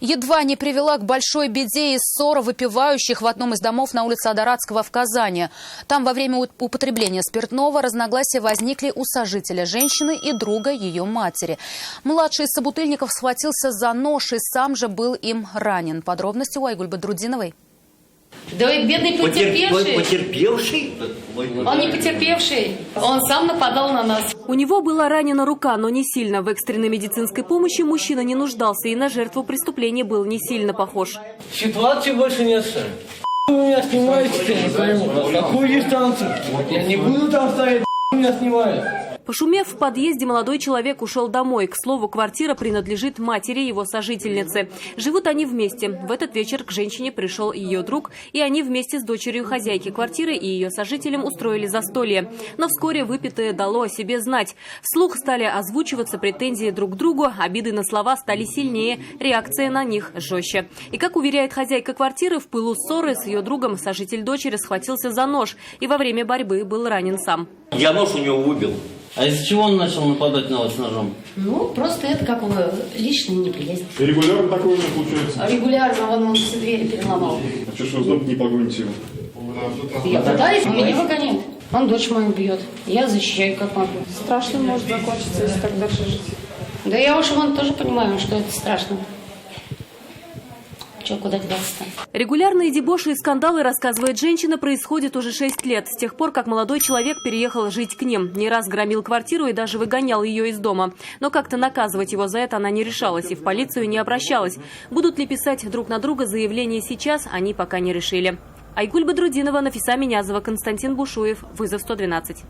Едва не привела к большой беде и ссора выпивающих в одном из домов на улице Адаратского в Казани. Там во время употребления спиртного разногласия возникли у сожителя женщины и друга ее матери. Младший из собутыльников схватился за нож и сам же был им ранен. Подробности у Айгуль Бадрудиновой. Да и бедный потерпевший. Потерпевший? Он не потерпевший. Он сам нападал на нас. У него была ранена рука, но не сильно. В экстренной медицинской помощи мужчина не нуждался и на жертву преступления был не сильно похож. Ситуации больше нет, сэр. Вы меня снимаете, я не пойму. Какую дистанцию? Я не буду там стоять, меня снимают. Пошумев в подъезде, молодой человек ушел домой. К слову, квартира принадлежит матери его сожительницы. Живут они вместе. В этот вечер к женщине пришел ее друг, и они вместе с дочерью хозяйки квартиры и ее сожителем устроили застолье. Но вскоре выпитое дало о себе знать. Вслух стали озвучиваться претензии друг к другу, обиды на слова стали сильнее, реакция на них жестче. И, как уверяет хозяйка квартиры, в пылу ссоры с ее другом сожитель дочери схватился за нож и во время борьбы был ранен сам. Я нож у него выбил. А из-за чего он начал нападать на вас ножом? Ну, просто это как личная неприязнь. И регулярно такое уже случается? Регулярно он все двери переломал. А что ж вы с дома не погоните его? Я пытаюсь, меня выгоняет. Он дочь мою бьет. Я защищаю как могу. Страшно может закончиться, если так дальше жить. Да я уж вон тоже понимаю, что это страшно. Че, куда деваться-то? Регулярные дебоши и скандалы, рассказывает женщина, происходят уже 6 лет. С тех пор, как молодой человек переехал жить к ним. Не раз громил квартиру и даже выгонял ее из дома. Но как-то наказывать его за это она не решалась и в полицию не обращалась. Будут ли писать друг на друга заявления сейчас, они пока не решили. Айгуль Бадрудинова, Нафиса Минязова, Константин Бушуев. Вызов 112.